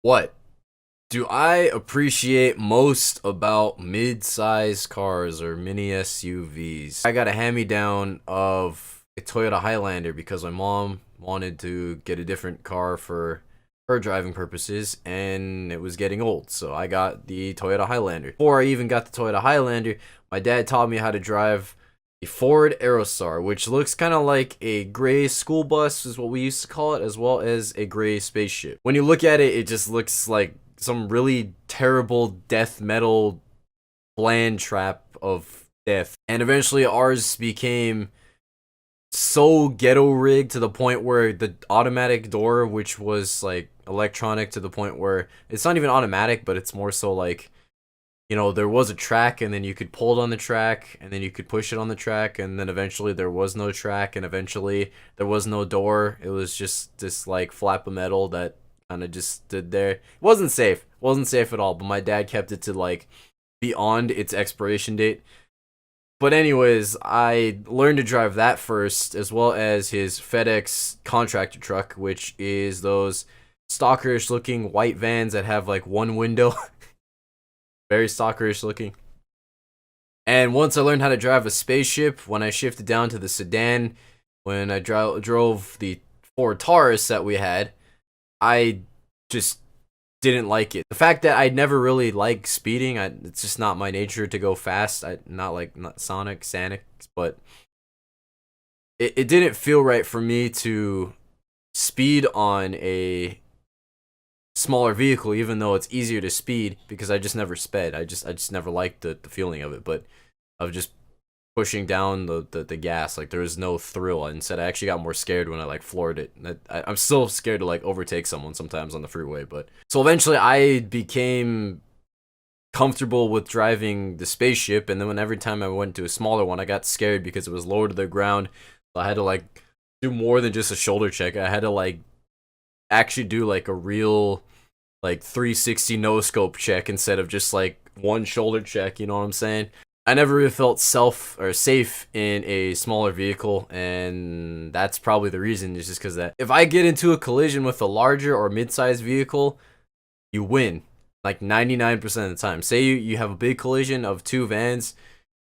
What do I appreciate most about mid-sized cars or mini SUVs? I got a hand-me-down of a Toyota Highlander because my mom wanted to get a different car for her driving purposes and it was getting old. So I got the Toyota Highlander. Before I even got the Toyota Highlander, my dad taught me how to drive a Ford Aerostar, which looks kind of like a gray school bus, is what we used to call it, as well as a gray spaceship. When you look at it, it just looks like some really terrible death metal bland trap of death. And eventually ours became so ghetto rigged to the point where the automatic door, which was like electronic to the point where it's not even automatic, but it's more so like, there was a track and then you could pull it on the track and then you could push it on the track and then eventually there was no track and eventually there was no door. It was just this like flap of metal that kind of just stood there. It wasn't safe. It wasn't safe at all, but my dad kept it to like beyond its expiration date. But anyways, I learned to drive that first, as well as his FedEx contractor truck, which is those stalkerish looking white vans that have like one window. Very stalkerish looking. And once I learned how to drive a spaceship, when I shifted down to the sedan, when I drove the Ford Taurus that we had, I just didn't like it. The fact that I never really liked speeding, it's just not my nature to go fast. Not Sonic, but it didn't feel right for me to speed on a smaller vehicle, even though it's easier to speed because I just never sped. I just never liked the feeling of it, but of just pushing down the gas. Like there was no thrill. Instead, I actually got more scared when I like floored it. I'm still scared to like overtake someone sometimes on the freeway. But so eventually, I became comfortable with driving the spaceship, and then every time I went to a smaller one, I got scared because it was lower to the ground. So I had to like do more than just a shoulder check. I had to like actually do like a real like 360 no scope check instead of just like one shoulder check, you know what I'm saying? I never really felt safe in a smaller vehicle, and that's probably the reason. Is just because that if I get into a collision with a larger or mid-sized vehicle, you win like 99% of the time. Say you have a big collision of two vans,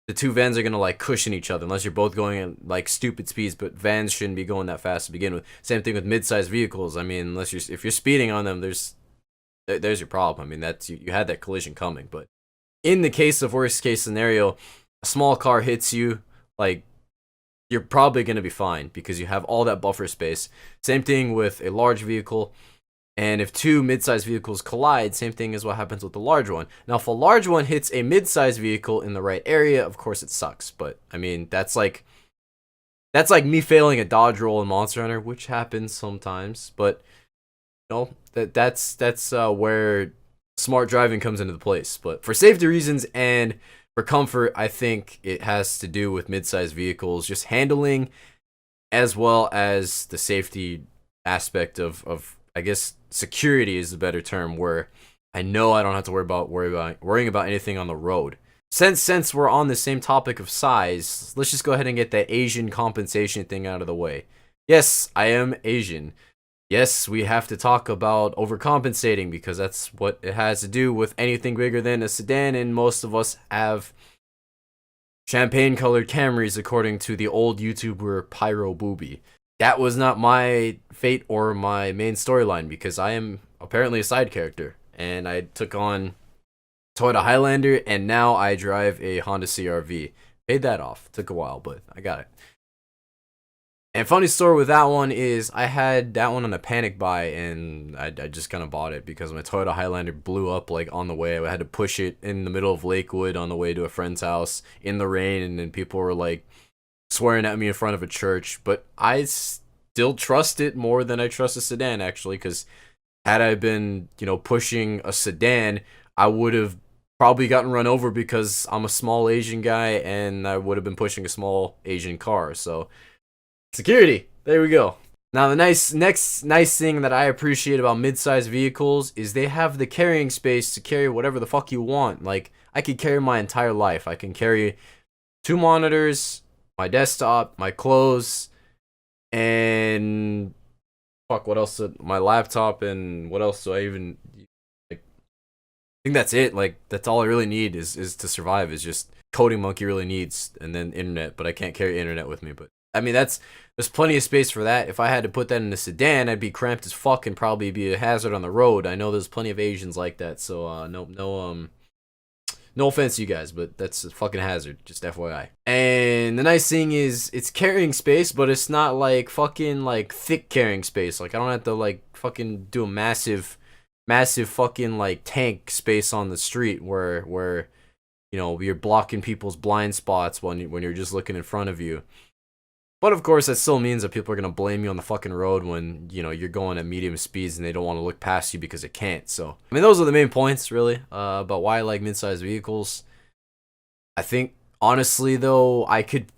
the two vans are gonna like cushion each other unless you're both going at like stupid speeds. But vans shouldn't be going that fast to begin with. Same thing with mid-sized vehicles. I mean, if you're speeding on them, there's your problem. I mean, that's you had that collision coming. But in the case of worst case scenario, a small car hits you, like you're probably gonna be fine because you have all that buffer space. Same thing with a large vehicle. And if two mid-sized vehicles collide, same thing as what happens with the large one. Now, if a large one hits a mid-sized vehicle in the right area, of course it sucks. But I mean, that's like me failing a dodge roll in Monster Hunter, which happens sometimes. But that's where smart driving comes into the place. But for safety reasons and for comfort, I think it has to do with mid-sized vehicles, just handling as well as the safety aspect of I guess security is the better term, where I know I don't have to worrying about anything on the road. Since we're on the same topic of size, let's just go ahead and get that Asian compensation thing out of the way. Yes, I am Asian. Yes, we have to talk about overcompensating because that's what it has to do with anything bigger than a sedan, and most of us have champagne colored Camrys according to the old YouTuber Pyro Booby. That was not my fate or my main storyline because I am apparently a side character and I took on Toyota Highlander and now I drive a Honda CRV. Paid that off. Took a while, but I got it. And funny story with that one is I had that one on a panic buy and I just kind of bought it because my Toyota Highlander blew up like on the way. I had to push it in the middle of Lakewood on the way to a friend's house in the rain, and then people were like swearing at me in front of a church. But I still trust it more than I trust a sedan, actually, because had I been pushing a sedan, I would have probably gotten run over because I'm a small Asian guy and I would have been pushing a small Asian car. So security, there we go. Now the next nice thing that I appreciate about mid-sized vehicles is they have the carrying space to carry whatever the fuck you want. Like I could carry my entire life. I can carry two monitors, my desktop, my clothes, and fuck, what else? My laptop, and what else do I even think that's it. Like that's all I really need is to survive. Is just coding monkey really needs, and then internet. But I can't carry internet with me. But I mean there's plenty of space for that. If I had to put that in a sedan, I'd be cramped as fuck and probably be a hazard on the road. I know there's plenty of Asians like that. So no offense to you guys, but that's a fucking hazard, just FYI. And the nice thing is, it's carrying space, but it's not like fucking like thick carrying space. Like I don't have to like fucking do a massive fucking like tank space on the street where you know you're blocking people's blind spots when you're just looking in front of you. But of course, that still means that people are gonna blame you on the fucking road when you know you're going at medium speeds and they don't want to look past you because it can't. So I mean, those are the main points really about why I like mid-sized vehicles. I think honestly though, I could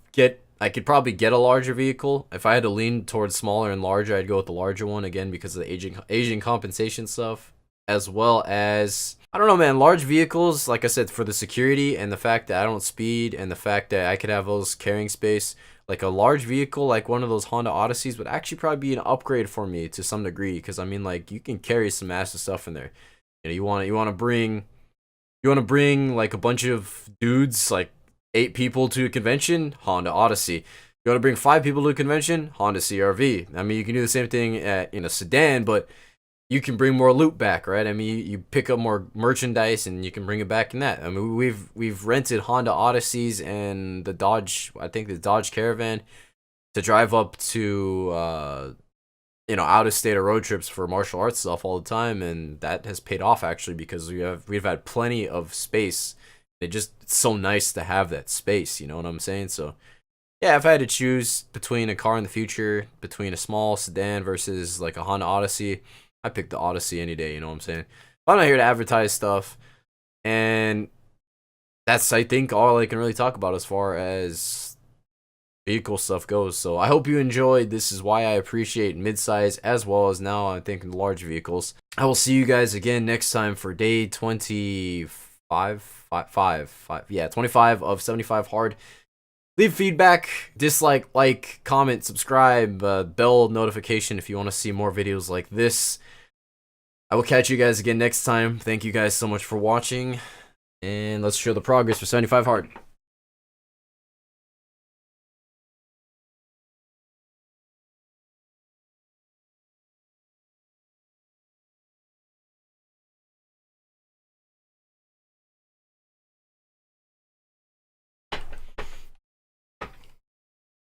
probably get a larger vehicle if I had to lean towards smaller and larger. I'd go with the larger one again because of the Asian compensation stuff, as well as I don't know, man. Large vehicles, like I said, for the security and the fact that I don't speed and the fact that I could have those carrying space. Like a large vehicle, like one of those Honda Odysseys, would actually probably be an upgrade for me to some degree. Because I mean, like you can carry some massive stuff in there. You know, you want to bring like a bunch of dudes, like 8 people to a convention, Honda Odyssey. You want to bring 5 people to a convention, Honda CRV. I mean, you can do the same thing in a sedan, but you can bring more loot back, right? I mean, you pick up more merchandise and you can bring it back in that. I mean, we've rented Honda Odysseys and the Dodge, I think the Dodge Caravan, to drive up to you know, out of state of road trips for martial arts stuff all the time, and that has paid off actually because we've had plenty of space. It's so nice to have that space, you know what I'm saying? So yeah, if I had to choose between a car in the future, between a small sedan versus like a Honda Odyssey, I pick the Odyssey any day, you know what I'm saying? But I'm not here to advertise stuff, and that's, I think, all I can really talk about as far as vehicle stuff goes. So I hope you enjoyed. This is why I appreciate midsize as well as now I think large vehicles. I will see you guys again next time for day 25, 25 of 75 hard. Leave feedback, dislike, like, comment, subscribe, bell notification if you want to see more videos like this. I will catch you guys again next time. Thank you guys so much for watching, and let's show the progress for 75 hard.